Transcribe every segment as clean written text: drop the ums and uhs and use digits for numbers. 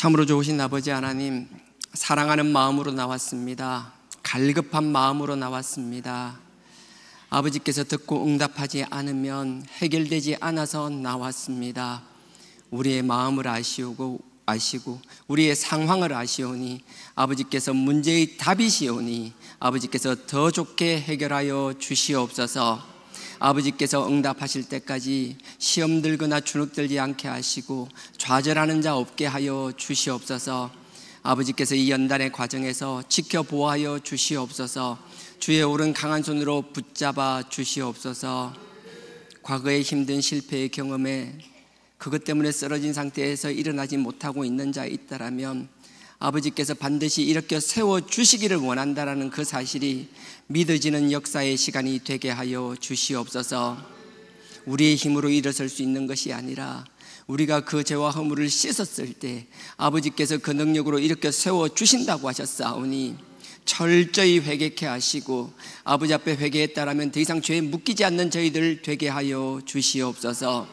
참으로 좋으신 아버지 하나님, 사랑하는 마음으로 나왔습니다. 갈급한 마음으로 나왔습니다. 아버지께서 듣고 응답하지 않으면 해결되지 않아서 나왔습니다. 우리의 마음을 아시고 우리의 상황을 아시오니 아버지께서 문제의 답이시오니 아버지께서 더 좋게 해결하여 주시옵소서. 아버지께서 응답하실 때까지 시험 들거나 주눅들지 않게 하시고 좌절하는 자 없게 하여 주시옵소서. 아버지께서 이 연단의 과정에서 지켜보아하여 주시옵소서. 주의 오른 강한 손으로 붙잡아 주시옵소서. 과거의 힘든 실패의 경험에 그것 때문에 쓰러진 상태에서 일어나지 못하고 있는 자 있다라면 아버지께서 반드시 일으켜 세워주시기를 원한다라는 그 사실이 믿어지는 역사의 시간이 되게 하여 주시옵소서. 우리의 힘으로 일어설 수 있는 것이 아니라 우리가 그 죄와 허물을 씻었을 때 아버지께서 그 능력으로 일으켜 세워주신다고 하셨사오니 철저히 회개케 하시고 아버지 앞에 회개했다라면 더 이상 죄에 묶이지 않는 저희들 되게 하여 주시옵소서.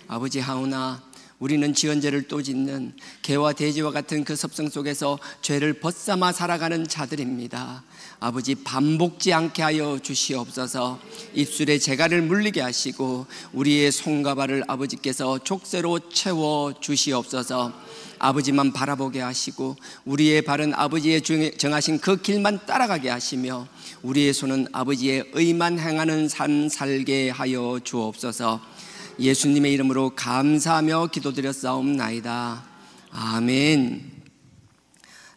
아버지 하오나 우리는 지은 죄를 또 짓는 개와 돼지와 같은 그 습성 속에서 죄를 벗삼아 살아가는 자들입니다. 아버지 반복지 않게 하여 주시옵소서. 입술에 재갈을 물리게 하시고 우리의 손과 발을 아버지께서 족쇄로 채워 주시옵소서. 아버지만 바라보게 하시고 우리의 발은 아버지의 정하신 그 길만 따라가게 하시며 우리의 손은 아버지의 의만 행하는 삶 살게 하여 주옵소서. 예수님의 이름으로 감사하며 기도드렸사옵나이다. 아멘.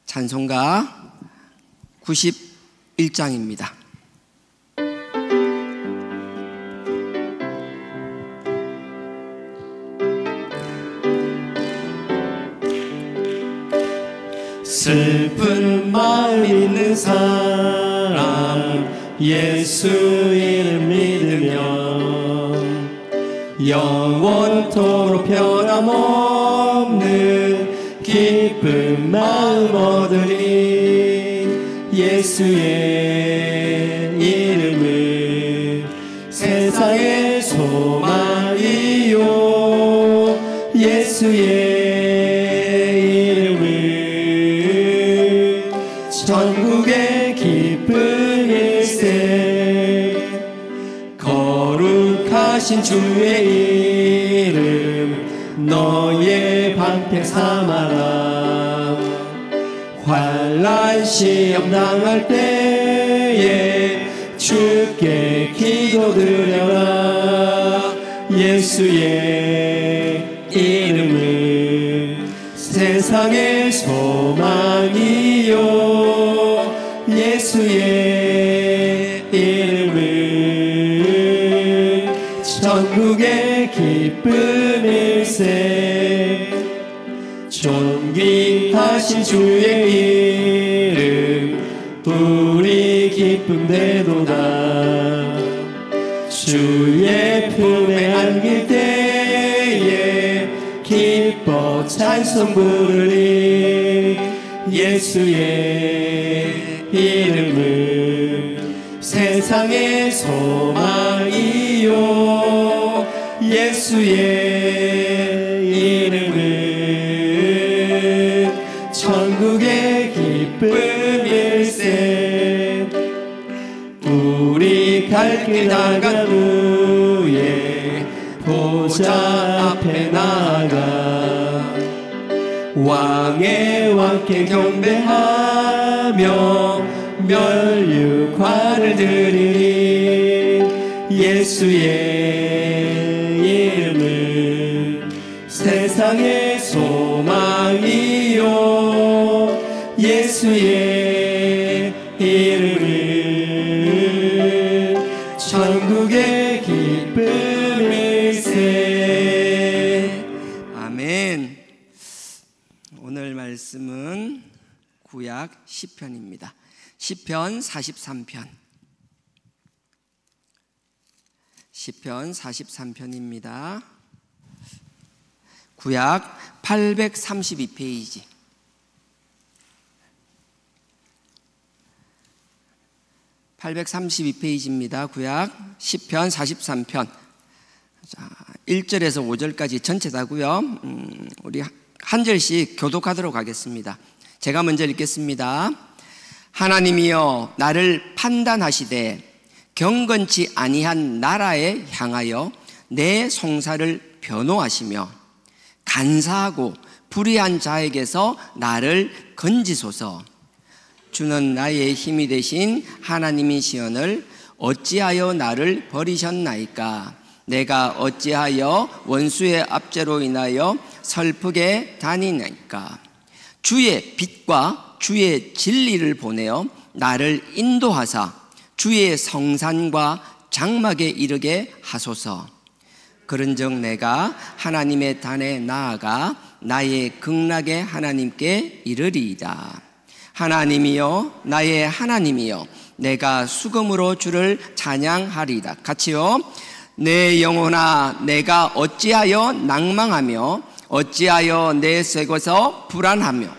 찬송가 91장입니다. 슬픈 마음 있는 사람 예수 이름 믿으면 영원토록 변함없는 기쁜 마음 얻으리. 예수의 이름은 세상의 소망이요 예수의 이름은 천국의 기쁨일세. 거룩하신 주의 이름 너의 방패 삼아라. 환난 시험 당할 때에 주께 기도드려라. 예수의 이름은 세상의 소망이요 예수의 이름은 천국의 기쁨일세. 존귀하신 주의 이름 우리 기쁨 되도다. 주의 품에 안길 때에 기뻐 찬송 부르리. 예수의 이름은 세상의 소망이요 예수의 이름은 천국의 기쁨일세. 우리 갈 길 나간 후에 보좌 앞에 나아가 왕의 왕께 경배하며 멸류관을 드리리. 예수의 이름은 세상의 소망이요 예수의 이름은 천국의 기쁨일세. 아멘. 오늘 말씀은 구약 시편입니다. 시편 43편. 시편 43편입니다. 구약 832페이지. 832페이지입니다. 구약 시편 43편. 자, 1절에서 5절까지 전체 다고요. 우리 한 절씩 교독하도록 하겠습니다. 제가 먼저 읽겠습니다. 하나님이여 나를 판단하시되 경건치 아니한 나라에 향하여 내 송사를 변호하시며 간사하고 불의한 자에게서 나를 건지소서. 주는 나의 힘이 되신 하나님이시오늘 어찌하여 나를 버리셨나이까. 내가 어찌하여 원수의 압제로 인하여 슬프게 다니나이까. 주의 빛과 주의 진리를 보내어 나를 인도하사 주의 성산과 장막에 이르게 하소서. 그런즉 내가 하나님의 단에 나아가 나의 극락의 하나님께 이르리이다. 하나님이여 나의 하나님이여 내가 수금으로 주를 찬양하리이다. 같이요. 내 영혼아 내가 어찌하여 낭망하며 어찌하여 내 쇠고서 불안하며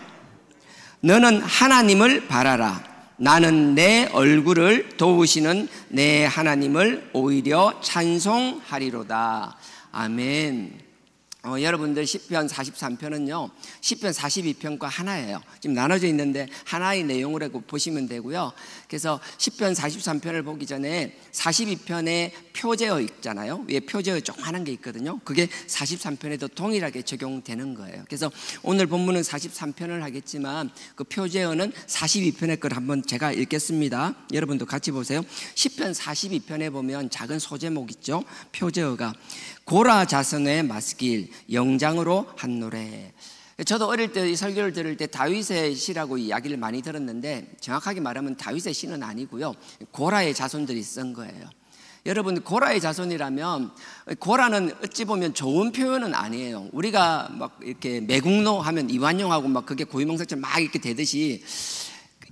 너는 하나님을 바라라. 나는 내 얼굴을 도우시는 내 하나님을 오히려 찬송하리로다. 아멘. 여러분들 시편 43편은요 시편 42편과 하나예요. 지금 나눠져 있는데 하나의 내용으로 보시면 되고요. 그래서 시편 43편을 보기 전에 42편에 표제어 있잖아요. 위에 표제어 조그마한 게 있거든요. 그게 43편에도 동일하게 적용되는 거예요. 그래서 오늘 본문은 43편을 하겠지만 그 표제어는 42편의 걸 한번 제가 읽겠습니다. 여러분도 같이 보세요. 시편 42편에 보면 작은 소제목 있죠. 표제어가 고라 자손의 마스길 영장으로 한 노래. 저도 어릴 때 이 설교를 들을 때 다윗의 시라고 이야기를 많이 들었는데 정확하게 말하면 다윗의 시는 아니고요 고라의 자손들이 쓴 거예요. 여러분 고라의 자손이라면 고라는 어찌 보면 좋은 표현은 아니에요. 우리가 막 이렇게 매국노 하면 이완용하고 막 그게 고유명사처럼 막 이렇게 되듯이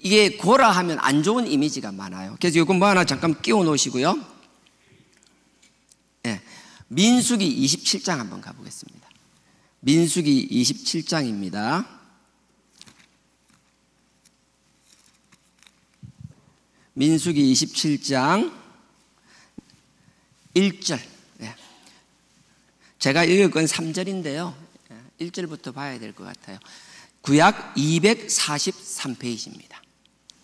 이게 고라 하면 안 좋은 이미지가 많아요. 그래서 이거 뭐 하나 잠깐 끼워 놓으시고요. 네. 민수기 27장 한번 가보겠습니다. 민수기 27장입니다. 민수기 27장 1절. 제가 읽을 건 3절인데요 1절부터 봐야 될 것 같아요. 구약 243페이지입니다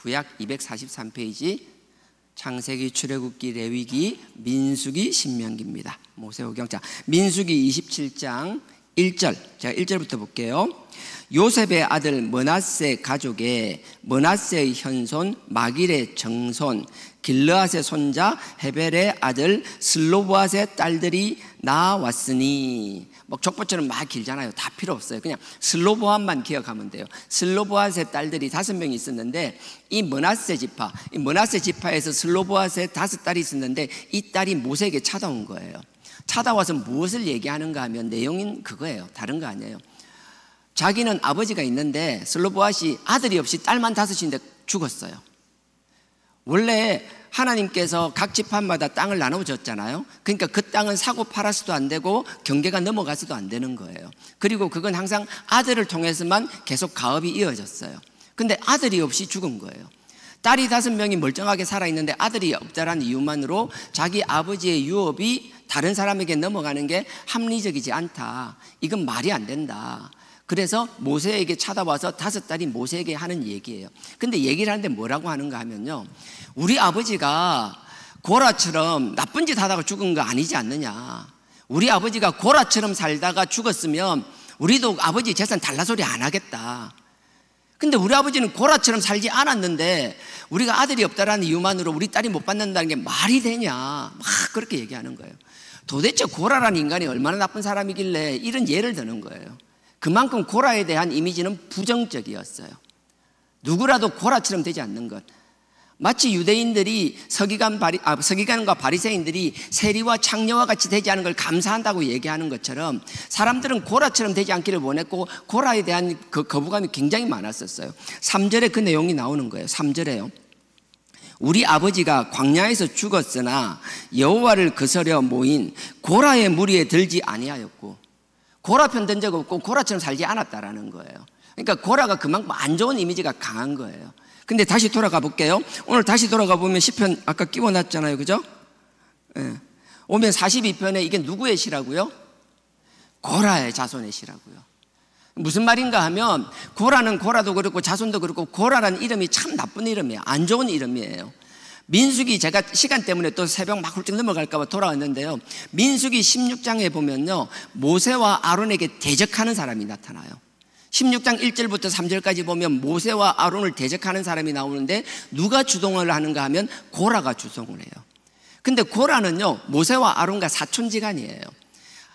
구약 243페이지 창세기, 출애굽기, 레위기, 민수기, 신명기입니다. 모세오경. 자, 민수기 27장 1절. 제가 1절부터 볼게요. 요셉의 아들 므낫세 가족의 므낫세의 현손 마길의 정손 길르앗의 손자 헤벨의 아들 슬로보앗의 딸들이 나왔으니. 뭐 족보처럼 막 길잖아요. 다 필요 없어요. 그냥 슬로보앗만 기억하면 돼요. 슬로보앗의 딸들이 5명이 있었는데 이 므낫세 지파, 이 므낫세 지파에서 슬로보앗의 5딸이 있었는데 이 딸이 모세에게 찾아온 거예요. 찾아와서 무엇을 얘기하는가 하면 내용은 그거예요. 다른 거 아니에요. 자기는 아버지가 있는데 슬로보앗이 아들이 없이 딸만 5인데 죽었어요. 원래 하나님께서 각 지파마다 땅을 나눠줬잖아요. 그러니까 그 땅은 사고 팔아서도 안 되고 경계가 넘어가서도 안 되는 거예요. 그리고 그건 항상 아들을 통해서만 계속 가업이 이어졌어요. 근데 아들이 없이 죽은 거예요. 딸이 5명이 멀쩡하게 살아있는데 아들이 없다라는 이유만으로 자기 아버지의 유업이 다른 사람에게 넘어가는 게 합리적이지 않다. 이건 말이 안 된다. 그래서 모세에게 찾아와서 5딸이 모세에게 하는 얘기예요. 근데 얘기를 하는데 뭐라고 하는가 하면요, 우리 아버지가 고라처럼 나쁜 짓 하다가 죽은 거 아니지 않느냐. 우리 아버지가 고라처럼 살다가 죽었으면 우리도 아버지 재산 달라 소리 안 하겠다. 근데 우리 아버지는 고라처럼 살지 않았는데 우리가 아들이 없다라는 이유만으로 우리 딸이 못 받는다는 게 말이 되냐. 막 그렇게 얘기하는 거예요. 도대체 고라라는 인간이 얼마나 나쁜 사람이길래 이런 예를 드는 거예요. 그만큼 고라에 대한 이미지는 부정적이었어요. 누구라도 고라처럼 되지 않는 것. 마치 유대인들이 서기관과 바리새인들이 세리와 창녀와 같이 되지 않은 걸 감사한다고 얘기하는 것처럼 사람들은 고라처럼 되지 않기를 원했고 고라에 대한 그 거부감이 굉장히 많았었어요. 3절에 그 내용이 나오는 거예요. 3절에요. 우리 아버지가 광야에서 죽었으나 여호와를 거스려 모인 고라의 무리에 들지 아니하였고, 고라 편 든 적 없고 고라처럼 살지 않았다라는 거예요. 그러니까 고라가 그만큼 안 좋은 이미지가 강한 거예요. 근데 다시 돌아가 볼게요. 오늘 다시 돌아가 보면 시편 아까 끼워놨잖아요. 그죠? 예. 오면 42편에 이게 누구의 시라고요? 고라의 자손이시라고요. 무슨 말인가 하면 고라는 고라도 그렇고 자손도 그렇고 고라라는 이름이 참 나쁜 이름이에요. 안 좋은 이름이에요. 민수기, 제가 시간 때문에 또 새벽 막 훌쩍 넘어갈까 봐 돌아왔는데요, 민수기 16장에 보면요, 모세와 아론에게 대적하는 사람이 나타나요. 16장 1절부터 3절까지 보면 모세와 아론을 대적하는 사람이 나오는데 누가 주동을 하는가 하면 고라가 주동을 해요. 근데 고라는요, 모세와 아론과 사촌지간이에요.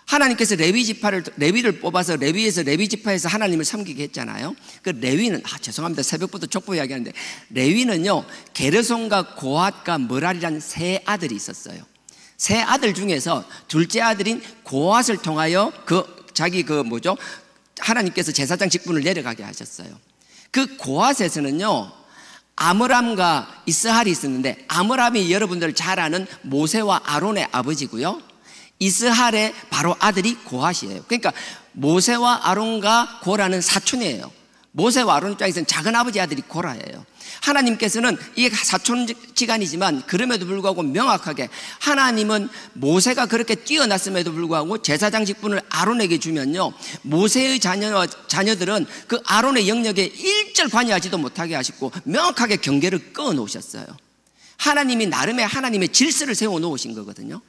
하나님께서 레위를 뽑아서 레위에서 레위지파에서 하나님을 섬기게 했잖아요. 그 레위는, 죄송합니다. 새벽부터 족보 이야기하는데, 레위는요, 게르손과 고핫과 므랄이라는 세 아들이 있었어요. 세 아들 중에서 둘째 아들인 고핫을 통하여 하나님께서 제사장 직분을 내려가게 하셨어요. 그 고핫에서는요, 아므람과 이스할이 있었는데, 아므람이 여러분들 잘 아는 모세와 아론의 아버지고요, 이스할의 바로 아들이 고핫이에요. 그러니까 모세와 아론과 고라는 사촌이에요. 모세와 아론 입장에서는 작은 아버지 아들이 고라예요. 하나님께서는 이게 사촌지간이지만 그럼에도 불구하고 명확하게 하나님은 모세가 그렇게 뛰어났음에도 불구하고 제사장 직분을 아론에게 주면요, 모세의 자녀들은 그 아론의 영역에 일절 관여하지도 못하게 하시고 명확하게 경계를 끊어 놓으셨어요. 하나님이 나름의 하나님의 질서를 세워 놓으신 거거든요.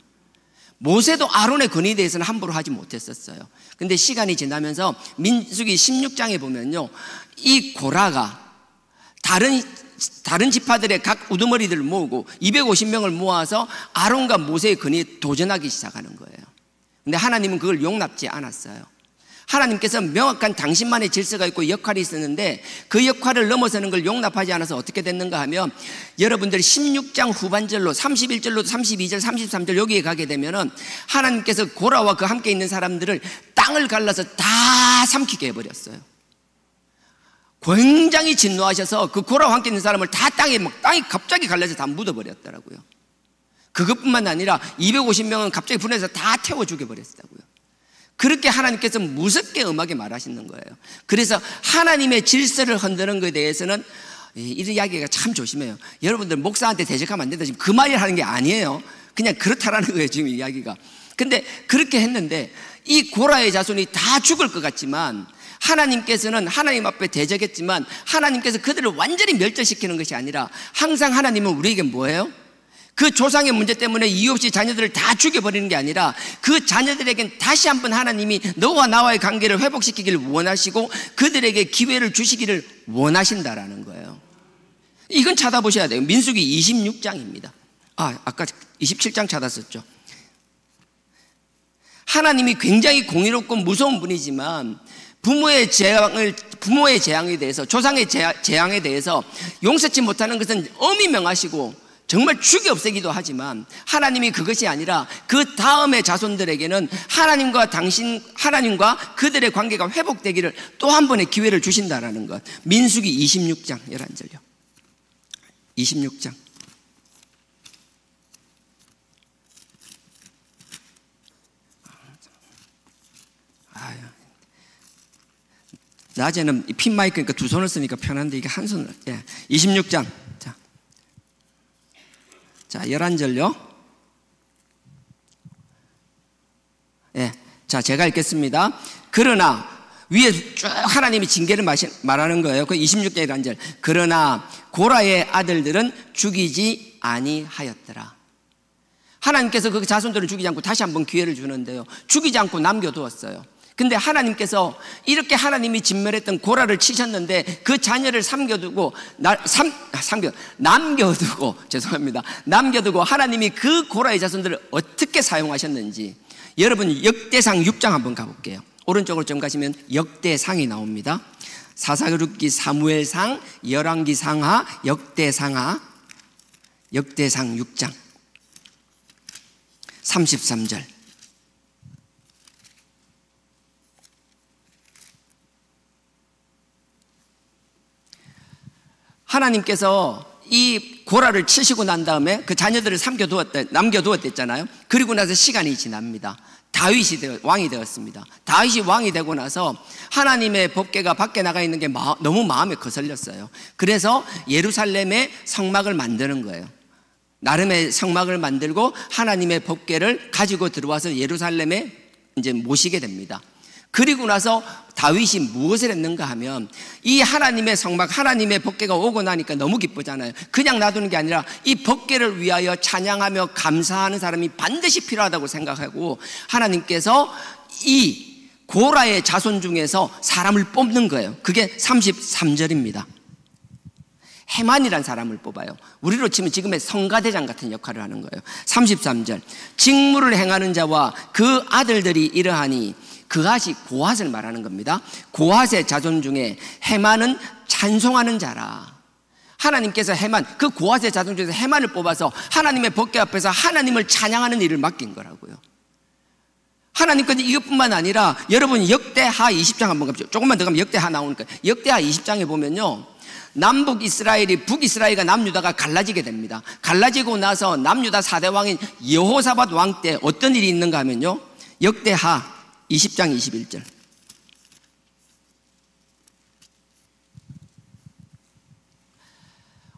모세도 아론의 권위에 대해서는 함부로 하지 못했었어요. 근데 시간이 지나면서 민수기 16장에 보면요, 이 고라가 다른 지파들의 각 우두머리들을 모으고 250명을 모아서 아론과 모세의 권위에 도전하기 시작하는 거예요. 근데 하나님은 그걸 용납지 않았어요. 하나님께서 명확한 당신만의 질서가 있고 역할이 있었는데 그 역할을 넘어서는 걸 용납하지 않아서 어떻게 됐는가 하면, 여러분들이 16장 후반절로 31절로 32절 33절 여기에 가게 되면은 하나님께서 고라와 그 함께 있는 사람들을 땅을 갈라서 다 삼키게 해버렸어요. 굉장히 진노하셔서 그 고라와 함께 있는 사람을 다 땅이 갑자기 갈라서 다 묻어버렸더라고요. 그것뿐만 아니라 250명은 갑자기 분해서 다 태워 죽여버렸다고요. 그렇게 하나님께서 무섭게 엄하게 말하시는 거예요. 그래서 하나님의 질서를 흔드는 것에 대해서는 이 이야기가 참 조심해요. 여러분들 목사한테 대적하면 안 된다, 지금 그 말을 하는 게 아니에요. 그냥 그렇다라는 거예요, 지금 이야기가. 근데 그렇게 했는데 이 고라의 자손이 다 죽을 것 같지만 하나님께서는 하나님 앞에 대적했지만 하나님께서 그들을 완전히 멸절시키는 것이 아니라 항상 하나님은 우리에게 뭐예요? 그 조상의 문제 때문에 이유 없이 자녀들을 다 죽여버리는 게 아니라 그 자녀들에겐 다시 한번 하나님이 너와 나와의 관계를 회복시키기를 원하시고 그들에게 기회를 주시기를 원하신다라는 거예요. 이건 찾아보셔야 돼요. 민수기 26장입니다. 아까 27장 찾았었죠. 하나님이 굉장히 공의롭고 무서운 분이지만 부모의 재앙에 대해서, 조상의 재앙에 대해서 용서치 못하는 것은 엄히 명하시고 정말 죽이 없애기도 하지만 하나님이 그것이 아니라 그 다음의 자손들에게는 하나님과 그들의 관계가 회복되기를 또 한 번의 기회를 주신다라는 것. 민수기 26장 11절요. 26장. 낮에는 핀 마이크니까 두 손을 쓰니까 편한데 이게 한 손을. 26장. 자, 11절요. 자, 제가 읽겠습니다. 그러나, 위에 쭉 하나님이 징계를 말하는 거예요. 그 26절 11절. 그러나 고라의 아들들은 죽이지 아니하였더라. 하나님께서 그 자손들을 죽이지 않고 다시 한번 기회를 주는데요, 죽이지 않고 남겨두었어요. 근데 하나님께서 이렇게 하나님이 진멸했던 고라를 치셨는데 그 자녀를 남겨두고 하나님이 그 고라의 자손들을 어떻게 사용하셨는지, 여러분 역대상 6장 한번 가볼게요. 오른쪽으로 좀 가시면 역대상이 나옵니다. 사사기록기, 사무엘상, 열왕기 상하, 역대상하, 역대상 6장 33절. 남겨두었잖아요. 이 고라를 치시고 난 다음에 그 자녀들을 남겨두었댔잖아요. 그리고 나서 시간이 지납니다. 다윗이 왕이 되었습니다. 다윗이 왕이 되고 나서 하나님의 법궤가 밖에 나가 있는 게 너무 마음에 거슬렸어요. 그래서 예루살렘에 성막을 만드는 거예요. 나름의 성막을 만들고 하나님의 법궤를 가지고 들어와서 예루살렘에 이제 모시게 됩니다. 그리고 나서 다윗이 무엇을 했는가 하면 이 하나님의 성막, 하나님의 법궤가 오고 나니까 너무 기쁘잖아요. 그냥 놔두는 게 아니라 이 법궤를 위하여 찬양하며 감사하는 사람이 반드시 필요하다고 생각하고 하나님께서 이 고라의 자손 중에서 사람을 뽑는 거예요. 그게 33절입니다. 헤만이란 사람을 뽑아요. 우리로 치면 지금의 성가대장 같은 역할을 하는 거예요. 33절, 직무를 행하는 자와 그 아들들이 이러하니, 그핫이 고핫을 말하는 겁니다. 고핫의 자손 중에 헤만은 찬송하는 자라. 하나님께서 헤만, 그 고핫의 자손 중에서 헤만을 뽑아서 하나님의 법궤 앞에서 하나님을 찬양하는 일을 맡긴 거라고요. 하나님께서 이것뿐만 아니라, 여러분 역대하 20장 한번 가보죠. 조금만 더 가면 역대하 나오니까. 역대하 20장에 보면요, 남북 이스라엘이, 북이스라엘과 남유다가 갈라지게 됩니다. 갈라지고 나서 남유다 4대 왕인 여호사밧 왕 때 어떤 일이 있는가 하면요, 역대하 20장 21절.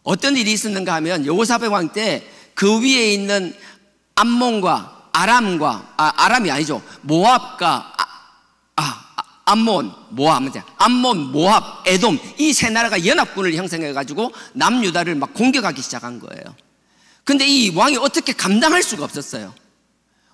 어떤 일이 있었는가 하면 여호사밧 왕 때 그 위에 있는 암몬과 아람과, 아람이 아니죠, 모압과 암몬, 모압, 에돔, 이 세 나라가 연합군을 형성해가지고 남유다를 막 공격하기 시작한 거예요. 근데 이 왕이 어떻게 감당할 수가 없었어요.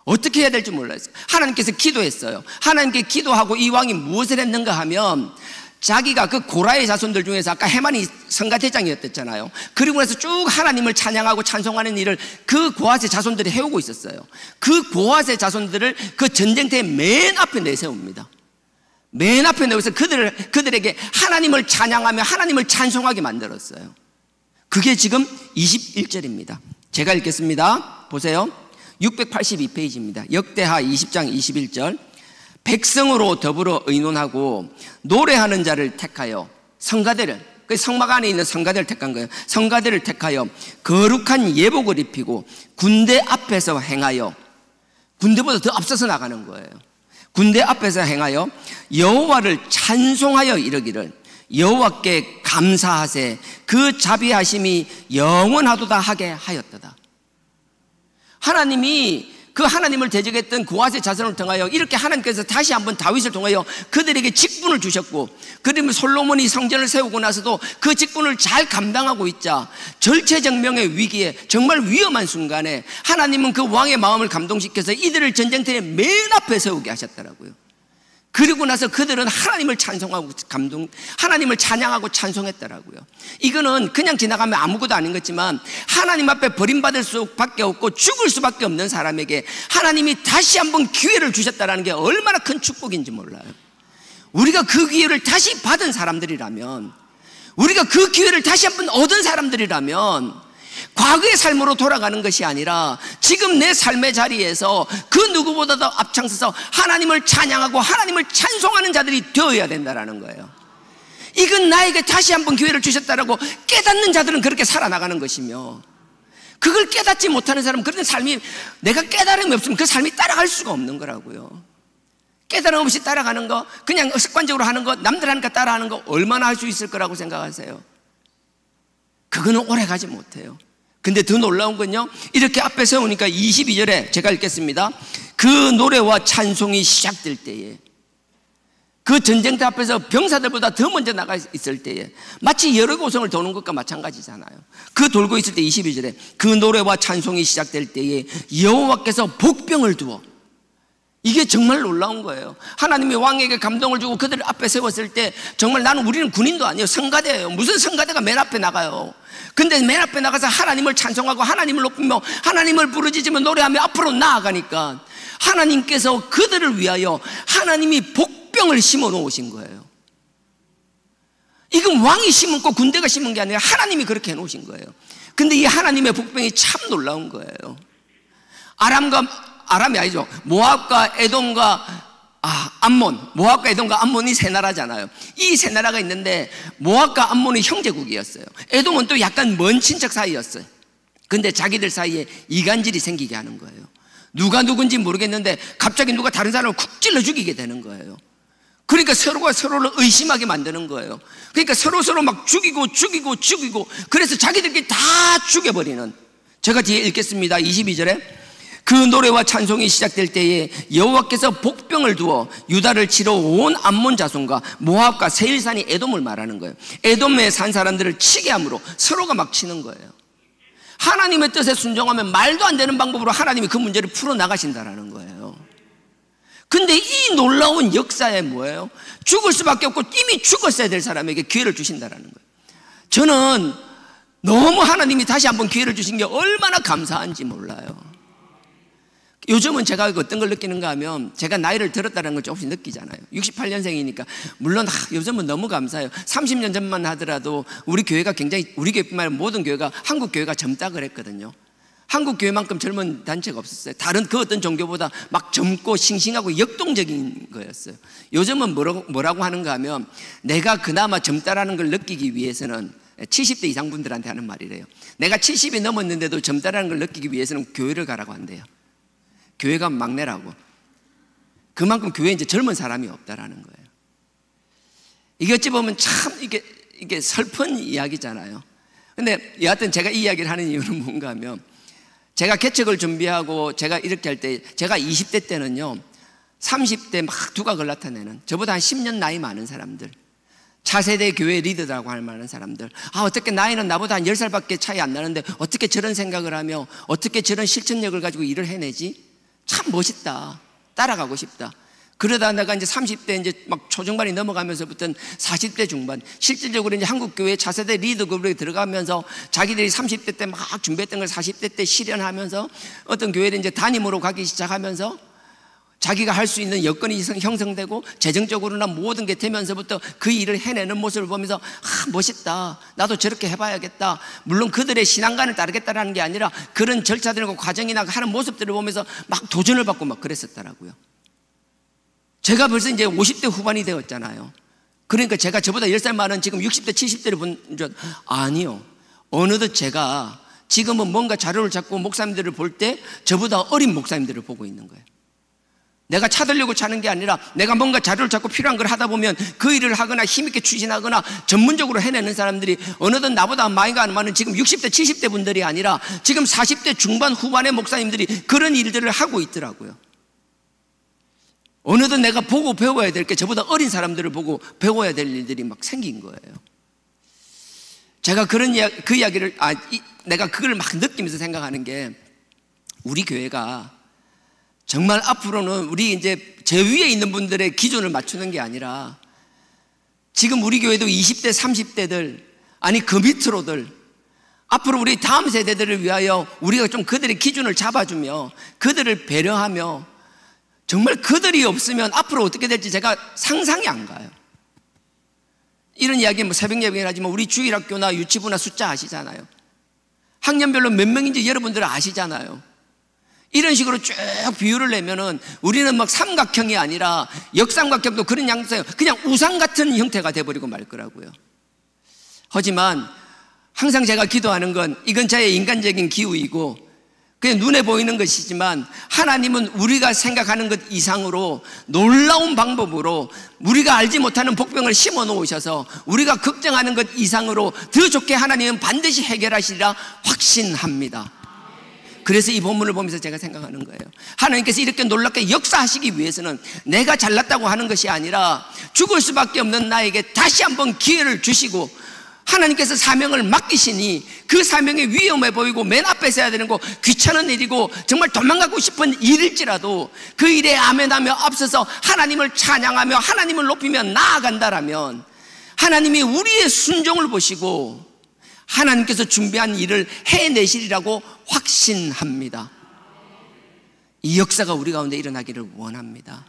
어떻게 해야 될지 몰랐어요. 하나님께서 기도했어요. 하나님께 기도하고 이 왕이 무엇을 했는가 하면, 자기가 그 고라의 자손들 중에서 아까 헤만이 성가대장이었댔잖아요. 그리고 나서 쭉 하나님을 찬양하고 찬송하는 일을 그 고핫의 자손들이 해오고 있었어요. 그 고핫의 자손들을 그 전쟁터의 맨 앞에 내세웁니다. 맨 앞에 내서 그들에게 하나님을 찬양하며 하나님을 찬송하게 만들었어요. 그게 지금 21절입니다. 제가 읽겠습니다. 보세요. 682페이지입니다. 역대하 20장 21절. 백성으로 더불어 의논하고 노래하는 자를 택하여, 성가대를, 그 성막 안에 있는 성가대를 택한 거예요. 성가대를 택하여 거룩한 예복을 입히고 군대 앞에서 행하여, 군대보다 더 앞서서 나가는 거예요. 군대 앞에서 행하여 여호와를 찬송하여 이르기를, 여호와께 감사하세, 그 자비하심이 영원하도다 하게 하였도다. 하나님이 그 하나님을 대적했던 고핫의 자손을 통하여 이렇게 하나님께서 다시 한번 다윗을 통하여 그들에게 직분을 주셨고, 그러면 솔로몬이 성전을 세우고 나서도 그 직분을 잘 감당하고 있자 절체절명의 위기에, 정말 위험한 순간에 하나님은 그 왕의 마음을 감동시켜서 이들을 전쟁터의 맨 앞에 세우게 하셨더라고요. 그리고 나서 그들은 하나님을 찬송하고 하나님을 찬양하고 찬송했더라고요. 이거는 그냥 지나가면 아무것도 아닌 거지만, 하나님 앞에 버림받을 수밖에 없고 죽을 수밖에 없는 사람에게 하나님이 다시 한번 기회를 주셨다는 게 얼마나 큰 축복인지 몰라요. 우리가 그 기회를 다시 받은 사람들이라면, 우리가 그 기회를 다시 한번 얻은 사람들이라면, 과거의 삶으로 돌아가는 것이 아니라 지금 내 삶의 자리에서 그 누구보다도 앞장서서 하나님을 찬양하고 하나님을 찬송하는 자들이 되어야 된다는 거예요. 이건 나에게 다시 한번 기회를 주셨다라고 깨닫는 자들은 그렇게 살아나가는 것이며, 그걸 깨닫지 못하는 사람은 그런 삶이, 내가 깨달음이 없으면 그 삶이 따라갈 수가 없는 거라고요. 깨달음 없이 따라가는 거, 그냥 습관적으로 하는 거, 남들 하니까 따라하는 거 얼마나 할 수 있을 거라고 생각하세요? 그거는 오래 가지 못해요. 근데 더 놀라운 건요, 이렇게 앞에 세우니까 22절에 제가 읽겠습니다. 그 노래와 찬송이 시작될 때에, 그 전쟁터 앞에서 병사들보다 더 먼저 나가 있을 때에, 마치 여러 고성을 도는 것과 마찬가지잖아요. 그 돌고 있을 때 22절에 그 노래와 찬송이 시작될 때에 여호와께서 복병을 두어, 이게 정말 놀라운 거예요. 하나님이 왕에게 감동을 주고 그들을 앞에 세웠을 때, 정말 우리는 군인도 아니에요. 성가대예요. 무슨 성가대가 맨 앞에 나가요. 근데 맨 앞에 나가서 하나님을 찬송하고 하나님을 높이며 하나님을 부르짖으며 노래하며 앞으로 나아가니까, 하나님께서 그들을 위하여 하나님이 복병을 심어 놓으신 거예요. 이건 왕이 심었고 군대가 심은 게 아니라 하나님이 그렇게 해놓으신 거예요. 근데 이 하나님의 복병이 참 놀라운 거예요. 아람이 아니죠. 모압과 에돔과 모압과 에돔과 암몬이 세 나라잖아요. 이 세 나라가 있는데, 모압과 암몬이 형제국이었어요. 에돔은 또 약간 먼 친척 사이였어요. 근데 자기들 사이에 이간질이 생기게 하는 거예요. 누가 누군지 모르겠는데 갑자기 누가 다른 사람을 쿡 찔러 죽이게 되는 거예요. 그러니까 서로가 서로를 의심하게 만드는 거예요. 그러니까 서로 막 죽이고, 그래서 자기들끼리 다 죽여버리는. 제가 뒤에 읽겠습니다. 22절에 그 노래와 찬송이 시작될 때에 여호와께서 복병을 두어 유다를 치러 온 암몬 자손과 모압과 세일산이 에돔을 말하는 거예요. 에돔에 산 사람들을 치게 함으로 서로가 막 치는 거예요. 하나님의 뜻에 순종하면 말도 안 되는 방법으로 하나님이 그 문제를 풀어나가신다는 거예요. 근데 이 놀라운 역사에 뭐예요? 죽을 수밖에 없고 이미 죽었어야 될 사람에게 기회를 주신다는 거예요. 저는 너무 하나님이 다시 한번 기회를 주신 게 얼마나 감사한지 몰라요. 요즘은 제가 어떤 걸 느끼는가 하면 제가 나이를 들었다는 걸 조금씩 느끼잖아요. 68년생이니까 물론 요즘은 너무 감사해요. 30년 전만 하더라도 우리 교회가 굉장히, 우리 교회뿐만 아니라 모든 교회가, 한국 교회가 젊다 그랬거든요. 한국 교회만큼 젊은 단체가 없었어요. 다른 그 어떤 종교보다 막 젊고 싱싱하고 역동적인 거였어요. 요즘은 뭐라고 하는가 하면 내가 그나마 젊다라는 걸 느끼기 위해서는 70대 이상 분들한테 하는 말이래요. 내가 70이 넘었는데도 젊다라는 걸 느끼기 위해서는 교회를 가라고 한대요. 교회가 막내라고. 그만큼 교회에 이제 젊은 사람이 없다라는 거예요. 이게 어찌 보면 참 이게 슬픈 이야기잖아요. 근데 여하튼 제가 이 이야기를 하는 이유는 뭔가 하면 제가 개척을 준비하고 제가 이렇게 할 때, 제가 20대 때는요 30대 막 두각을 나타내는, 저보다 한 10년 나이 많은 사람들, 차세대 교회 리더라고 할 만한 사람들, 어떻게 나이는 나보다 한 10살밖에 차이 안 나는데 어떻게 저런 생각을 하며 어떻게 저런 실천력을 가지고 일을 해내지? 참 멋있다, 따라가고 싶다. 그러다 내가 이제 30대 이제 막 초중반이 넘어가면서부터는 40대 중반, 실질적으로 이제 한국교회 차세대 리더급으로 들어가면서 자기들이 30대 때 막 준비했던 걸 40대 때 실현하면서 어떤 교회를 이제 담임으로 가기 시작하면서 자기가 할 수 있는 여건이 형성되고 재정적으로나 모든 게 되면서부터 그 일을 해내는 모습을 보면서 멋있다, 나도 저렇게 해봐야겠다. 물론 그들의 신앙관을 따르겠다라는 게 아니라 그런 절차들과 과정이나 하는 모습들을 보면서 막 도전을 받고 막 그랬었더라고요. 제가 벌써 이제 50대 후반이 되었잖아요. 그러니까 제가 저보다 10살 많은 지금 60대 70대를 본 줄, 아니요, 어느덧 제가 지금은 뭔가 자료를 잡고 목사님들을 볼 때 저보다 어린 목사님들을 보고 있는 거예요. 내가 찾으려고 찾는 게 아니라 내가 뭔가 자료를 잡고 필요한 걸 하다 보면 그 일을 하거나 힘있게 추진하거나 전문적으로 해내는 사람들이 어느덧 나보다 나이가 많은 지금 60대 70대 분들이 아니라 지금 40대 중반 후반의 목사님들이 그런 일들을 하고 있더라고요. 어느덧 내가 보고 배워야 될 게 저보다 어린 사람들을 보고 배워야 될 일들이 막 생긴 거예요. 제가 그 이야기를 내가 그걸 막 느끼면서 생각하는 게, 우리 교회가 정말 앞으로는 우리 이제 제 위에 있는 분들의 기준을 맞추는 게 아니라 지금 우리 교회도 20대 30대들, 아니 그 밑으로들, 앞으로 우리 다음 세대들을 위하여 우리가 좀 그들의 기준을 잡아주며 그들을 배려하며, 정말 그들이 없으면 앞으로 어떻게 될지 제가 상상이 안 가요. 이런 이야기 새벽 예배긴 하지만 우리 주일학교나 유치부나 숫자 아시잖아요. 학년별로 몇 명인지 여러분들은 아시잖아요. 이런 식으로 쭉 비율을 내면은 우리는 막 삼각형이 아니라 역삼각형도 그런 양상, 그냥 우상 같은 형태가 돼버리고 말 거라고요. 하지만 항상 제가 기도하는 건, 이건 저의 인간적인 기우이고 그냥 눈에 보이는 것이지만 하나님은 우리가 생각하는 것 이상으로 놀라운 방법으로 우리가 알지 못하는 복병을 심어 놓으셔서 우리가 걱정하는 것 이상으로 더 좋게 하나님은 반드시 해결하시리라 확신합니다. 그래서 이 본문을 보면서 제가 생각하는 거예요. 하나님께서 이렇게 놀랍게 역사하시기 위해서는 내가 잘났다고 하는 것이 아니라 죽을 수밖에 없는 나에게 다시 한번 기회를 주시고, 하나님께서 사명을 맡기시니 그 사명이 위험해 보이고 맨 앞에 서야 되는 거, 귀찮은 일이고 정말 도망가고 싶은 일일지라도 그 일에 아멘하며 앞서서 하나님을 찬양하며 하나님을 높이며 나아간다라면 하나님이 우리의 순종을 보시고 하나님께서 준비한 일을 해내시리라고 확신합니다. 이 역사가 우리 가운데 일어나기를 원합니다.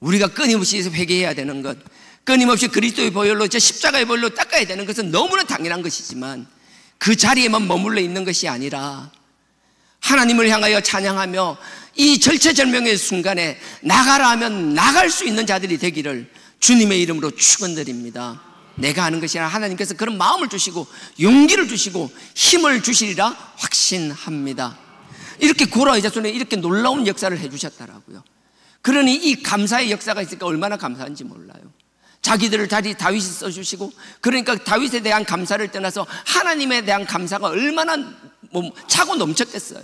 우리가 끊임없이 회개해야 되는 것, 끊임없이 그리스도의 보혈로, 저 십자가의 보혈로 닦아야 되는 것은 너무나 당연한 것이지만 그 자리에만 머물러 있는 것이 아니라 하나님을 향하여 찬양하며 이 절체절명의 순간에 나가라 하면 나갈 수 있는 자들이 되기를 주님의 이름으로 축원드립니다. 내가 하는 것이 아니라 하나님께서 그런 마음을 주시고 용기를 주시고 힘을 주시리라 확신합니다. 이렇게 고라 여자손에 이렇게 놀라운 역사를 해주셨더라고요. 그러니 이 감사의 역사가 있으니까 얼마나 감사한지 몰라요. 자기들을 다윗이 써주시고, 그러니까 다윗에 대한 감사를 떠나서 하나님에 대한 감사가 얼마나 차고 넘쳤겠어요.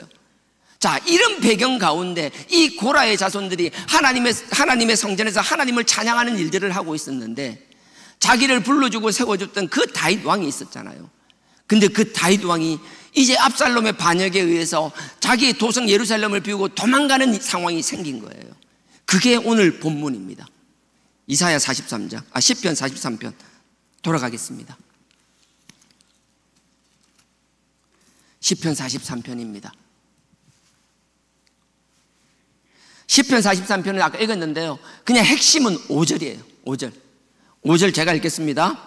자, 이런 배경 가운데 이 고라의 자손들이 하나님의 성전에서 하나님을 찬양하는 일들을 하고 있었는데, 자기를 불러주고 세워줬던 그 다윗 왕이 있었잖아요. 근데 그 다윗 왕이 이제 압살롬의 반역에 의해서 자기의 도성 예루살렘을 비우고 도망가는 상황이 생긴 거예요. 그게 오늘 본문입니다. 이사야 43장, 시편 43편 돌아가겠습니다. 시편 43편입니다. 시편 43편을 아까 읽었는데요, 그냥 핵심은 5절이에요. 5절 제가 읽겠습니다.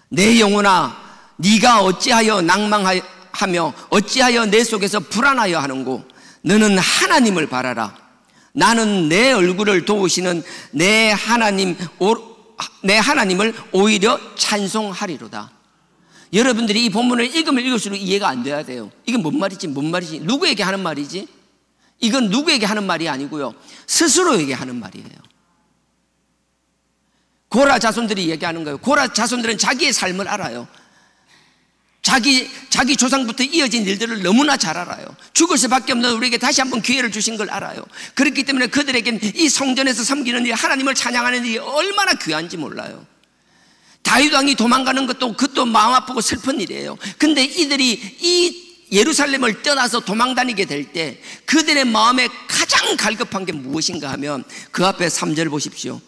내 영혼아, 네가 어찌하여 낭망하며 어찌하여 내 속에서 불안하여 하는고. 너는 하나님을 바라라. 나는 내 얼굴을 도우시는 내 하나님을 오히려 찬송하리로다. 여러분들이 이 본문을 읽으면 읽을수록 이해가 안 돼야 돼요. 이게 뭔 말이지? 누구에게 하는 말이지? 이건 누구에게 하는 말이 아니고요, 스스로에게 하는 말이에요. 고라 자손들이 얘기하는 거예요. 고라 자손들은 자기의 삶을 알아요. 자기 조상부터 이어진 일들을 너무나 잘 알아요. 죽을 수밖에 없는 우리에게 다시 한번 기회를 주신 걸 알아요. 그렇기 때문에 그들에겐 이 성전에서 섬기는 일, 하나님을 찬양하는 일이 얼마나 귀한지 몰라요. 다윗 왕이 도망가는 그것도 마음 아프고 슬픈 일이에요. 근데 이들이 이 예루살렘을 떠나서 도망 다니게 될 때 그들의 마음에 가장 갈급한 게 무엇인가 하면 그 앞에 3절 보십시오.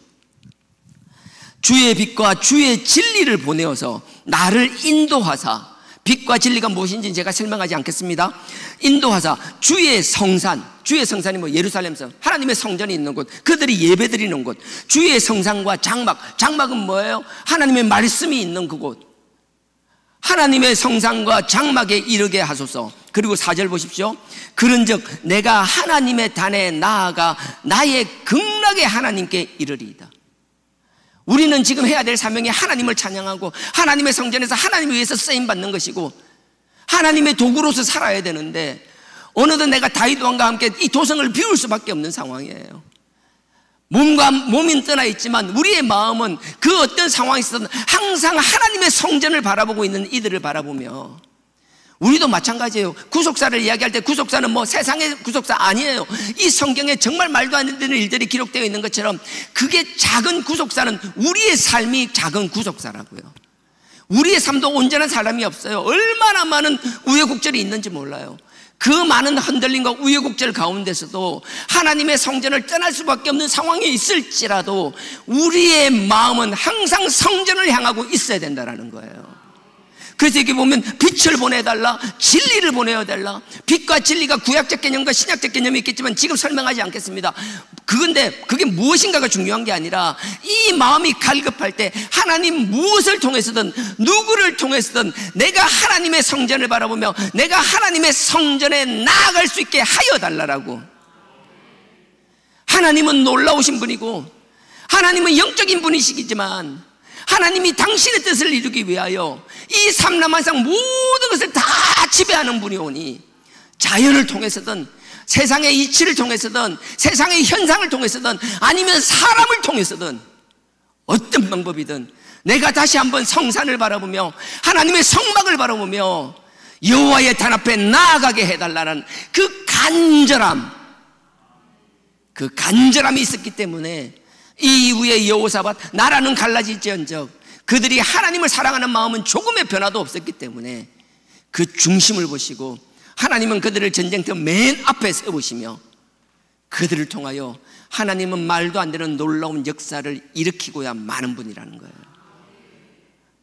주의 빛과 주의 진리를 보내어서 나를 인도하사. 빛과 진리가 무엇인지 제가 설명하지 않겠습니다. 인도하사 주의 성산이 뭐 예루살렘성, 하나님의 성전이 있는 곳, 그들이 예배드리는 곳, 주의 성산과 장막은 뭐예요? 하나님의 말씀이 있는 그곳, 하나님의 성산과 장막에 이르게 하소서. 그리고 4절 보십시오. 그런즉 내가 하나님의 단에 나아가 나의 극락의 하나님께 이르리이다. 우리는 지금 해야 될 사명이 하나님을 찬양하고 하나님의 성전에서 하나님을 위해서 쓰임받는 것이고 하나님의 도구로서 살아야 되는데, 어느덧 내가 다윗 왕과 함께 이 도성을 비울 수밖에 없는 상황이에요. 몸은 떠나 있지만 우리의 마음은 그 어떤 상황에서든 항상 하나님의 성전을 바라보고 있는 이들을 바라보며, 우리도 마찬가지예요. 구속사를 이야기할 때 구속사는 뭐 세상의 구속사 아니에요. 이 성경에 정말 말도 안 되는 일들이 기록되어 있는 것처럼 그게 작은 구속사는 우리의 삶이 작은 구속사라고요. 우리의 삶도 온전한 사람이 없어요. 얼마나 많은 우여곡절이 있는지 몰라요. 그 많은 흔들림과 우여곡절 가운데서도 하나님의 성전을 떠날 수밖에 없는 상황이 있을지라도 우리의 마음은 항상 성전을 향하고 있어야 된다는 거예요. 그래서 여기 보면 빛을 보내달라, 진리를 보내어달라. 빛과 진리가 구약적 개념과 신약적 개념이 있겠지만 지금 설명하지 않겠습니다. 그게 무엇인가가 중요한 게 아니라 이 마음이 갈급할 때 하나님 무엇을 통해서든 누구를 통해서든 내가 하나님의 성전을 바라보며 내가 하나님의 성전에 나아갈 수 있게 하여 달라라고. 하나님은 놀라우신 분이고 하나님은 영적인 분이시지만 하나님이 당신의 뜻을 이루기 위하여 이 삼라만상 모든 것을 다 지배하는 분이 오니, 자연을 통해서든 세상의 이치를 통해서든 세상의 현상을 통해서든 아니면 사람을 통해서든 어떤 방법이든 내가 다시 한번 성산을 바라보며 하나님의 성막을 바라보며 여호와의 단 앞에 나아가게 해달라는 그 간절함이 있었기 때문에 이 이후에 여호사밧 나라는 갈라질지언정 그들이 하나님을 사랑하는 마음은 조금의 변화도 없었기 때문에 그 중심을 보시고 하나님은 그들을 전쟁터 맨 앞에 세우시며 그들을 통하여 하나님은 말도 안 되는 놀라운 역사를 일으키고야 마는 분이라는 거예요.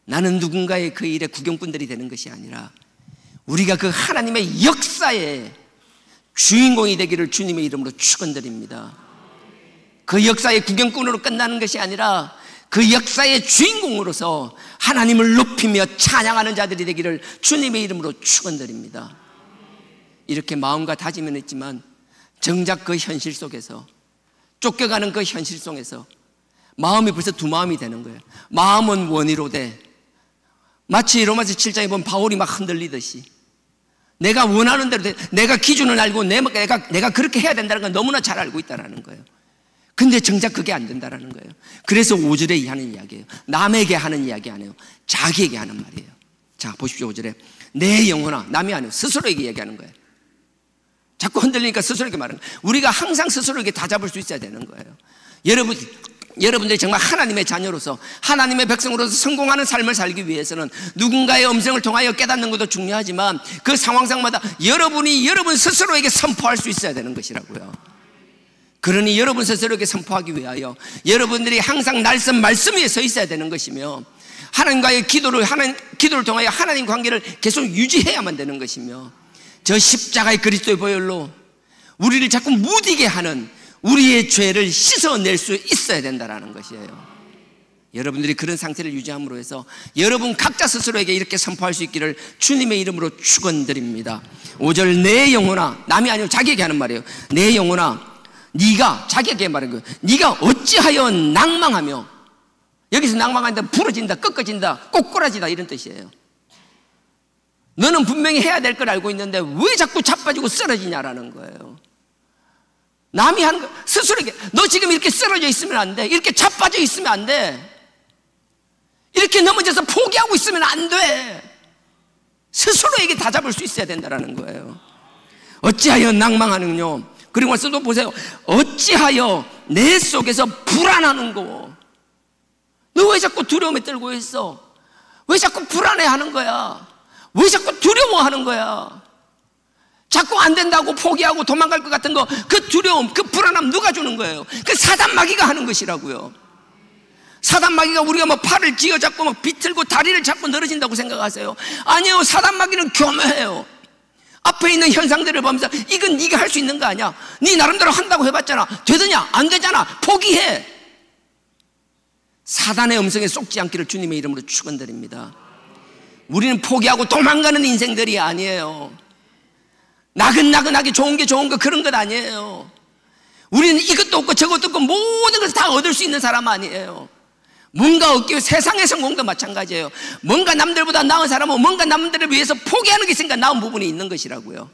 나는 누군가의 그 일의 구경꾼들이 되는 것이 아니라 우리가 그 하나님의 역사의 주인공이 되기를 주님의 이름으로 축원드립니다. 그 역사의 구경꾼으로 끝나는 것이 아니라 그 역사의 주인공으로서 하나님을 높이며 찬양하는 자들이 되기를 주님의 이름으로 축원드립니다. 이렇게 마음과 다짐은 했지만 정작 그 현실 속에서, 쫓겨가는 그 현실 속에서 마음이 벌써 두 마음이 되는 거예요. 마음은 원의로되 마치 로마서 7장에 보면 바울이 막 흔들리듯이 내가 원하는 대로 내가 기준을 알고 내가 그렇게 해야 된다는 걸 너무나 잘 알고 있다는 거예요. 근데 정작 그게 안 된다는 거예요. 그래서 5절에 하는 이야기예요. 남에게 하는 이야기 아니에요. 자기에게 하는 말이에요. 자 보십시오. 5절에 내 영혼아, 남이 아니에요. 스스로에게 얘기하는 거예요. 자꾸 흔들리니까 스스로 이렇게 말하는 거예요. 우리가 항상 스스로 이렇게 다 잡을 수 있어야 되는 거예요. 여러분들이 정말 하나님의 자녀로서, 하나님의 백성으로서 성공하는 삶을 살기 위해서는 누군가의 음성을 통하여 깨닫는 것도 중요하지만 그 상황상마다 여러분이 여러분 스스로에게 선포할 수 있어야 되는 것이라고요. 그러니 여러분 스스로에게 선포하기 위하여 여러분들이 항상 날선 말씀 위에 서 있어야 되는 것이며, 하나님과의 기도를 통하여 하나님 관계를 계속 유지해야만 되는 것이며, 저 십자가의 그리스도의 보혈로 우리를 자꾸 무디게 하는 우리의 죄를 씻어낼 수 있어야 된다는 것이에요. 여러분들이 그런 상태를 유지함으로 해서 여러분 각자 스스로에게 이렇게 선포할 수 있기를 주님의 이름으로 축원드립니다. 5절, 내 영혼아, 남이 아니고 자기에게 하는 말이에요. 내 영혼아, 네가, 자기에게 말하는 거예요. 네가 어찌하여 낭망하며, 여기서 낭망한다, 부러진다, 꺾어진다, 꼬꾸라지다 이런 뜻이에요. 너는 분명히 해야 될 걸 알고 있는데 왜 자꾸 자빠지고 쓰러지냐라는 거예요. 남이 하는 거 스스로에게, 너 지금 이렇게 쓰러져 있으면 안 돼, 이렇게 자빠져 있으면 안 돼, 이렇게 넘어져서 포기하고 있으면 안 돼. 스스로에게 다 잡을 수 있어야 된다는 거예요. 어찌하여 낭망하는요. 그리고 와서 또 보세요. 어찌하여 내 속에서 불안하는고. 너 왜 자꾸 두려움에 떨고 있어? 왜 자꾸 불안해하는 거야? 왜 자꾸 두려워하는 거야? 자꾸 안 된다고 포기하고 도망갈 것 같은 거, 그 두려움, 그 불안함 누가 주는 거예요? 그 사단마귀가 하는 것이라고요. 사단마귀가 우리가 뭐 팔을 쥐어잡고 막 비틀고 다리를 잡고 늘어진다고 생각하세요? 아니에요. 사단마귀는 교묘해요. 앞에 있는 현상들을 보면서 이건 네가 할 수 있는 거 아니야, 네 나름대로 한다고 해봤잖아, 되더냐? 안 되잖아, 포기해. 사단의 음성에 속지 않기를 주님의 이름으로 축원드립니다. 우리는 포기하고 도망가는 인생들이 아니에요. 나긋나긋하게 좋은 게 좋은 거, 그런 것 아니에요. 우리는 이것도 없고 저것도 없고 모든 것을 다 얻을 수 있는 사람 아니에요. 뭔가 얻기 위해, 세상의 성공도 마찬가지예요. 뭔가 남들보다 나은 사람은 뭔가 남들을 위해서 포기하는 게 있으니까 나은 부분이 있는 것이라고요.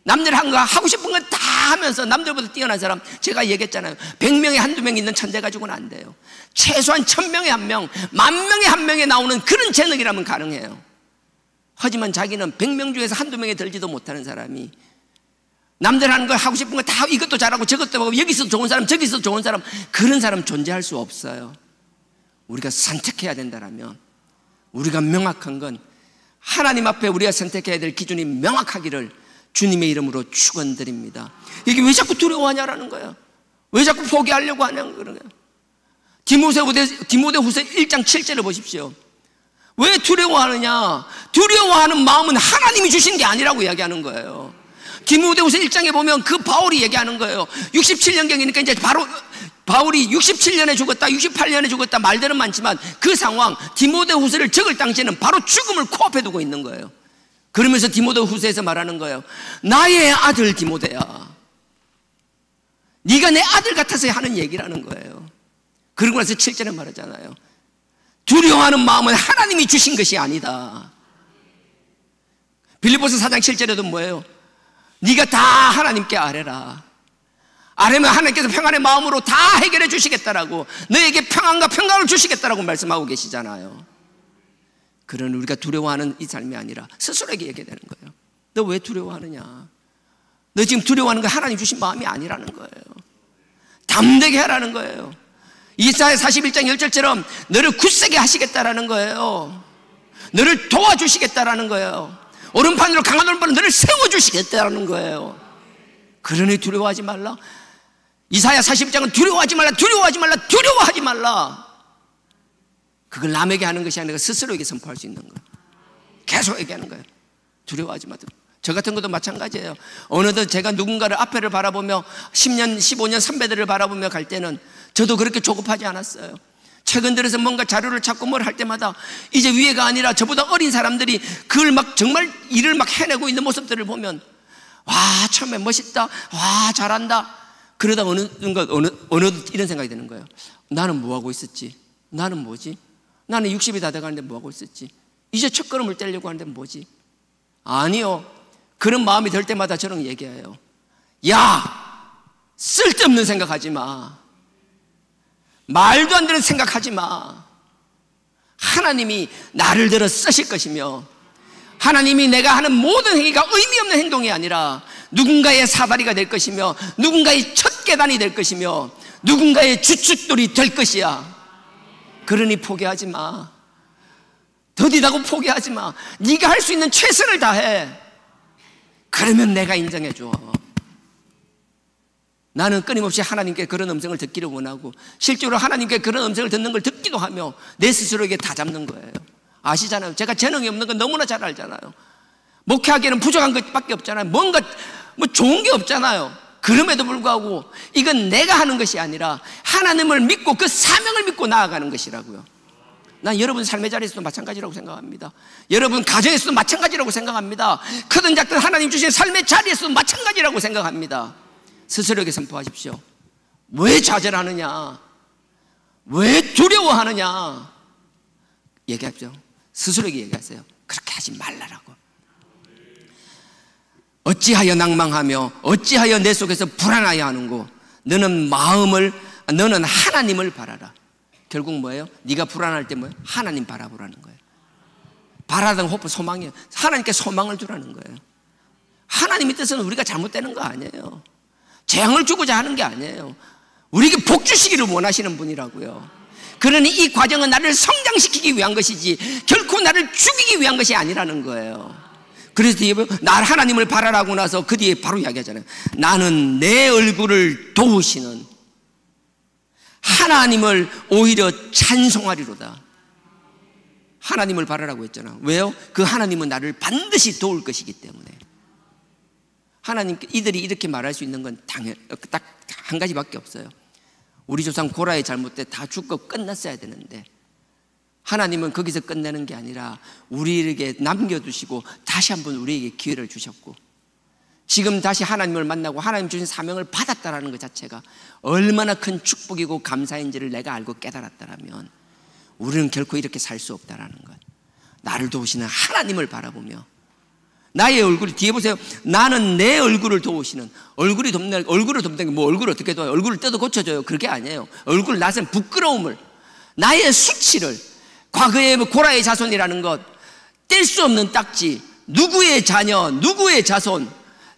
남들 한 거 하고 싶은 건 다 하면서 남들보다 뛰어난 사람, 제가 얘기했잖아요. 100명에 한두 명 있는 천재 가지고는 안 돼요. 최소한 1000명에 1명, 10,000명에 1명에 나오는 그런 재능이라면 가능해요. 하지만 자기는 100명 중에서 한두 명에 들지도 못하는 사람이 남들 하는 걸 하고 싶은 거 다 이것도 잘하고 저것도 하고 여기서 좋은 사람 저기서 좋은 사람, 그런 사람 존재할 수 없어요. 우리가 선택해야 된다면, 우리가 명확한 건 하나님 앞에 우리가 선택해야 될 기준이 명확하기를 주님의 이름으로 축원드립니다. 이게 왜 자꾸 두려워하냐라는 거예요. 왜 자꾸 포기하려고 하냐는 거예요. 디모데후서 1장 7절을 보십시오. 왜 두려워하느냐? 두려워하는 마음은 하나님이 주신 게 아니라고 이야기하는 거예요. 디모데후서 1장에 보면 그 바울이 얘기하는 거예요. 67년경이니까 이제 바로 바울이 67년에 죽었다, 68년에 죽었다 말들은 많지만 그 상황, 디모데후서를 적을 당시에는 바로 죽음을 코앞에 두고 있는 거예요. 그러면서 디모데후서에서 말하는 거예요. 나의 아들 디모데야, 네가 내 아들 같아서 하는 얘기라는 거예요. 그러고 나서 7절에 말하잖아요. 두려워하는 마음은 하나님이 주신 것이 아니다. 빌립보서 4장 7절에도 뭐예요? 네가 다 하나님께 아뢰라. 아뢰면 하나님께서 평안의 마음으로 다 해결해 주시겠다라고, 너에게 평안과 평강을 주시겠다라고 말씀하고 계시잖아요. 그런 우리가 두려워하는 이 삶이 아니라 스스로에게 얘기해야 되는 거예요. 너 왜 두려워하느냐? 너 지금 두려워하는 거 하나님 주신 마음이 아니라는 거예요. 담대게 하라는 거예요. 이사야 41장 1절처럼 너를 굳세게 하시겠다라는 거예요. 너를 도와주시겠다라는 거예요. 오른판으로 강한 오른판으로 너를 세워주시겠다라는 거예요. 그러니 두려워하지 말라. 이사야 40장은 두려워하지 말라, 두려워하지 말라, 두려워하지 말라. 그걸 남에게 하는 것이 아니라 스스로에게 선포할 수 있는 거예요. 계속 얘기하는 거예요. 두려워하지 마. 저 같은 것도 마찬가지예요. 어느덧 제가 누군가를 앞에를 바라보며 10년, 15년 선배들을 바라보며 갈 때는 저도 그렇게 조급하지 않았어요. 최근 들어서 뭔가 자료를 찾고 뭘 할 때마다 이제 위에가 아니라 저보다 어린 사람들이 그걸 막 정말 일을 막 해내고 있는 모습들을 보면 와, 처음에 멋있다, 와, 잘한다. 그러다 어느 이런 생각이 드는 거예요. 나는 뭐하고 있었지? 나는 뭐지? 나는 60이 다 돼가는데 뭐하고 있었지? 이제 첫 걸음을 떼려고 하는데 뭐지? 아니요. 그런 마음이 들 때마다 저는 얘기해요. 야, 쓸데없는 생각하지 마. 말도 안 되는 생각하지 마. 하나님이 나를 들어 쓰실 것이며, 하나님이 내가 하는 모든 행위가 의미 없는 행동이 아니라 누군가의 사다리가 될 것이며 누군가의 첫 계단이 될 것이며 누군가의 주춧돌이 될 것이야. 그러니 포기하지 마. 더디다고 포기하지 마. 네가 할 수 있는 최선을 다해. 그러면 내가 인정해 줘. 나는 끊임없이 하나님께 그런 음성을 듣기를 원하고 실제로 하나님께 그런 음성을 듣는 걸 듣기도 하며 내 스스로에게 다 잡는 거예요. 아시잖아요. 제가 재능이 없는 건 너무나 잘 알잖아요. 목회하기에는 부족한 것밖에 없잖아요. 뭔가 좋은 게 없잖아요. 그럼에도 불구하고 이건 내가 하는 것이 아니라 하나님을 믿고 그 사명을 믿고 나아가는 것이라고요. 난 여러분 삶의 자리에서도 마찬가지라고 생각합니다. 여러분 가정에서도 마찬가지라고 생각합니다. 크든 작든 하나님 주신 삶의 자리에서도 마찬가지라고 생각합니다. 스스로에게 선포하십시오. 왜 좌절하느냐? 왜 두려워하느냐? 얘기하십시오. 스스로에게 얘기하세요. 그렇게 하지 말라라고. 어찌하여 낭망하며 어찌하여 내 속에서 불안하여 하는고? 너는 하나님을 바라라. 결국 뭐예요? 네가 불안할 때 뭐예요? 하나님 바라보라는 거예요. 바라던 호프 소망이에요. 하나님께 소망을 두라는 거예요. 하나님의 뜻은 우리가 잘못되는 거 아니에요. 재앙을 주고자 하는 게 아니에요. 우리에게 복 주시기를 원하시는 분이라고요. 그러니 이 과정은 나를 성장시키기 위한 것이지 결코 나를 죽이기 위한 것이 아니라는 거예요. 그래서 뒤에 하나님을 바라라고 나서 그 뒤에 바로 이야기하잖아요. 나는 내 얼굴을 도우시는 하나님을 오히려 찬송하리로다. 하나님을 바라라고 했잖아. 왜요? 그 하나님은 나를 반드시 도울 것이기 때문에. 이들이 이렇게 말할 수 있는 건 딱 한 가지밖에 없어요. 우리 조상 고라의 잘못 때 다 죽고 끝났어야 되는데 하나님은 거기서 끝내는 게 아니라 우리에게 남겨두시고 다시 한번 우리에게 기회를 주셨고 지금 다시 하나님을 만나고 하나님 주신 사명을 받았다라는 것 자체가 얼마나 큰 축복이고 감사인지를 내가 알고 깨달았다라면 우리는 결코 이렇게 살 수 없다라는 것. 나를 도우시는 하나님을 바라보며 나의 얼굴 뒤에 보세요. 나는 내 얼굴을 도우시는. 얼굴을 돕는 게 뭐 얼굴을 어떻게 도와요? 얼굴을 떼도 고쳐줘요. 그게 아니에요. 얼굴을 나선 부끄러움을 나의 수치를 과거의 고라의 자손이라는 것 뗄 수 없는 딱지 누구의 자녀 누구의 자손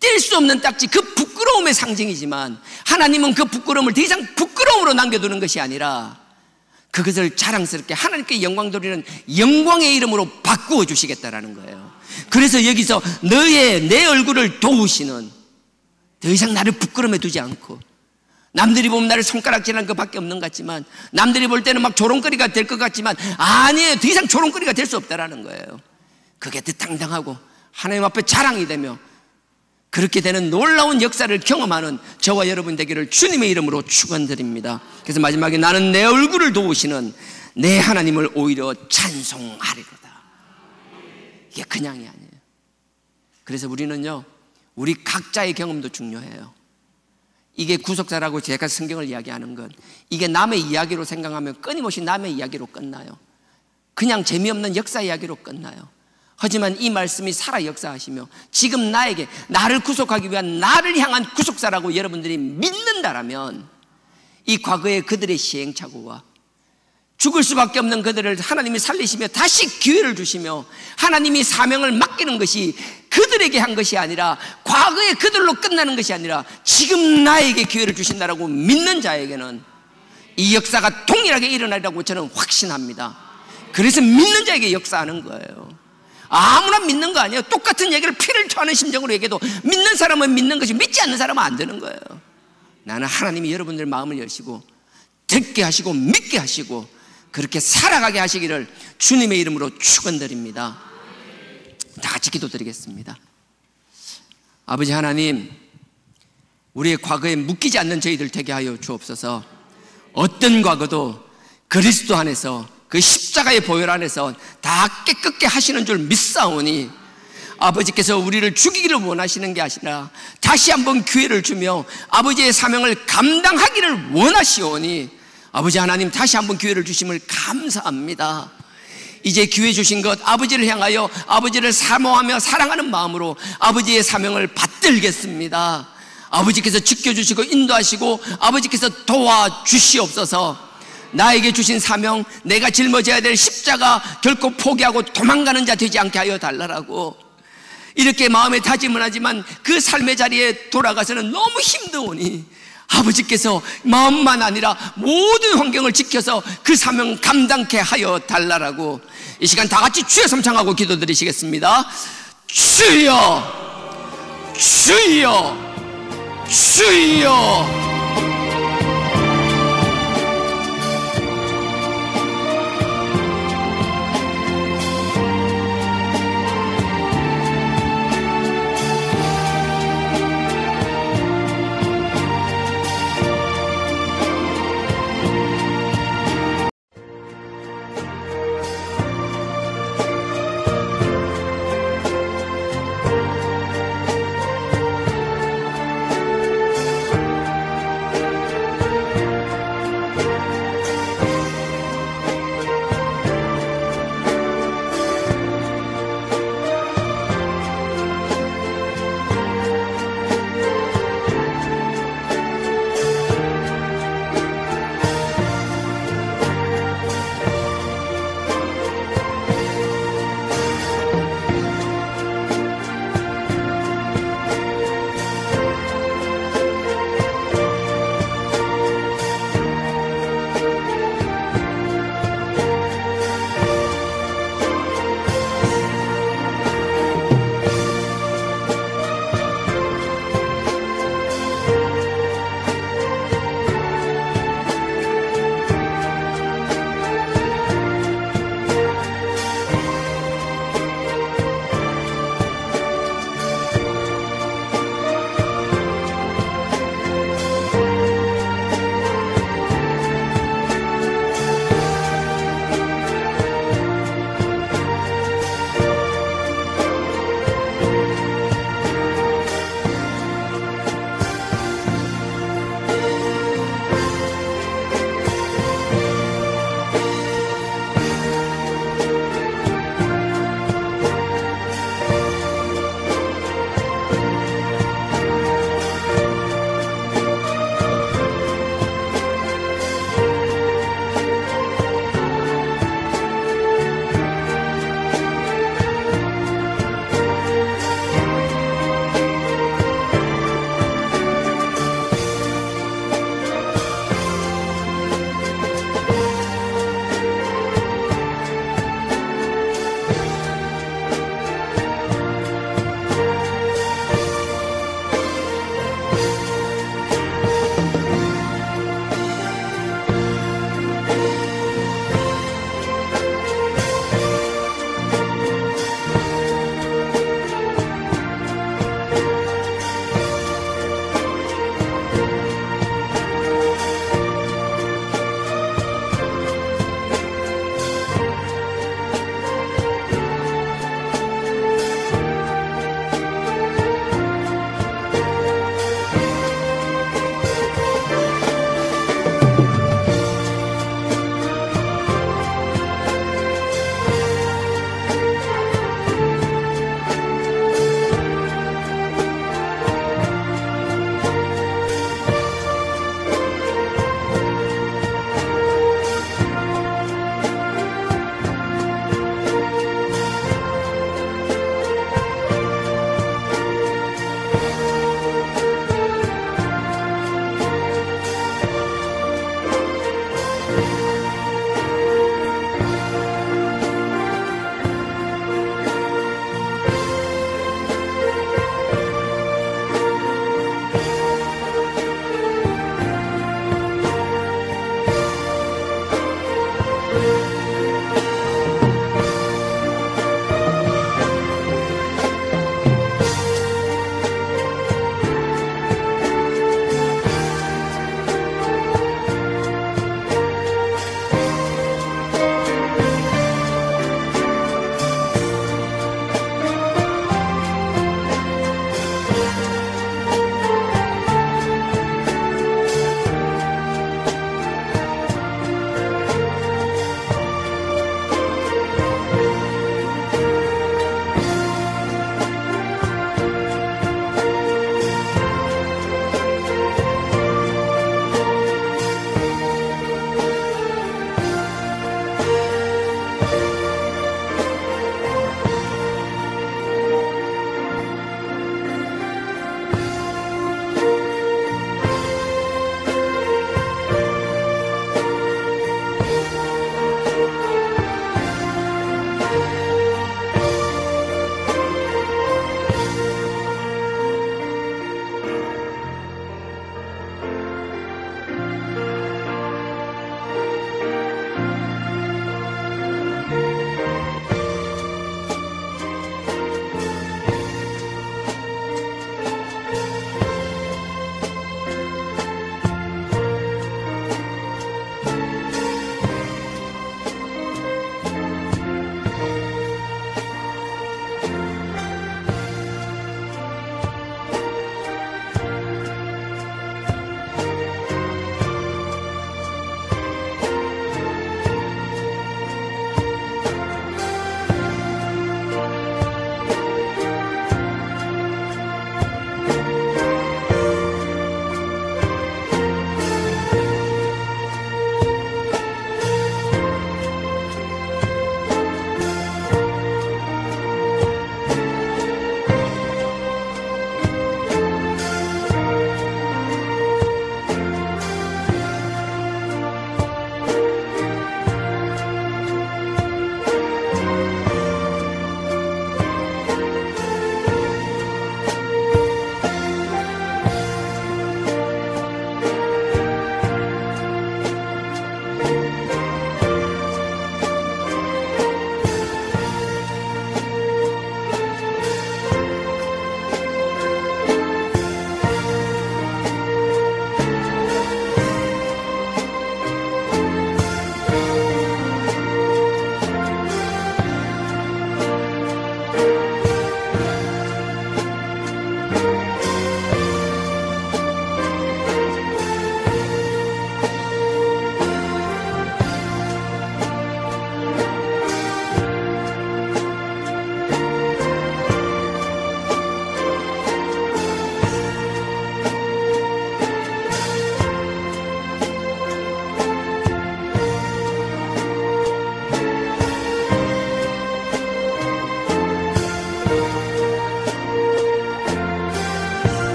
뗄 수 없는 딱지 그 부끄러움의 상징이지만 하나님은 그 부끄러움을 더 이상 부끄러움으로 남겨두는 것이 아니라 그것을 자랑스럽게 하나님께 영광 돌리는 영광의 이름으로 바꾸어 주시겠다라는 거예요. 그래서 여기서 내 얼굴을 도우시는 더 이상 나를 부끄러움에 두지 않고 남들이 보면 나를 손가락질하는 것밖에 없는 것 같지만 남들이 볼 때는 막 조롱거리가 될 것 같지만 아니에요. 더 이상 조롱거리가 될 수 없다라는 거예요. 그게 더 당당하고 하나님 앞에 자랑이 되며 그렇게 되는 놀라운 역사를 경험하는 저와 여러분 되기를 주님의 이름으로 축원드립니다. 그래서 마지막에 나는 내 얼굴을 도우시는 내 하나님을 오히려 찬송하리로다. 이게 그냥이 아니에요. 그래서 우리는요 우리 각자의 경험도 중요해요. 이게 구속사라고 제가 성경을 이야기하는 건 이게 남의 이야기로 생각하면 끊임없이 남의 이야기로 끝나요. 그냥 재미없는 역사 이야기로 끝나요. 하지만 이 말씀이 살아 역사하시며 지금 나를 구속하기 위한 나를 향한 구속사라고 여러분들이 믿는다라면 이 과거의 그들의 시행착오와 죽을 수밖에 없는 그들을 하나님이 살리시며 다시 기회를 주시며 하나님이 사명을 맡기는 것이 그들에게 한 것이 아니라 과거의 그들로 끝나는 것이 아니라 지금 나에게 기회를 주신다라고 믿는 자에게는 이 역사가 동일하게 일어나리라고 저는 확신합니다. 그래서 믿는 자에게 역사하는 거예요. 아무나 믿는 거 아니에요. 똑같은 얘기를 피를 토하는 심정으로 얘기해도 믿는 사람은 믿는 것이 믿지 않는 사람은 안 되는 거예요. 나는 하나님이 여러분들 마음을 여시고 듣게 하시고 믿게 하시고 그렇게 살아가게 하시기를 주님의 이름으로 축원드립니다. 다 같이 기도드리겠습니다. 아버지 하나님, 우리의 과거에 묶이지 않는 저희들 되게 하여 주옵소서. 어떤 과거도 그리스도 안에서 그 십자가의 보혈 안에서 다 깨끗게 하시는 줄 믿사오니 아버지께서 우리를 죽이기를 원하시는 게 아니라 다시 한번 기회를 주며 아버지의 사명을 감당하기를 원하시오니 아버지 하나님 다시 한번 기회를 주심을 감사합니다. 이제 기회 주신 것 아버지를 향하여 아버지를 사모하며 사랑하는 마음으로 아버지의 사명을 받들겠습니다. 아버지께서 지켜주시고 인도하시고 아버지께서 도와주시옵소서. 나에게 주신 사명, 내가 짊어져야 될 십자가 결코 포기하고 도망가는 자 되지 않게 하여 달라라고 이렇게 마음에 다짐을 하지만 그 삶의 자리에 돌아가서는 너무 힘드오니 아버지께서 마음만 아니라 모든 환경을 지켜서 그 사명 감당케 하여 달라라고 이 시간 다 같이 주여 삼창하고 기도드리시겠습니다. 주여, 주여, 주여.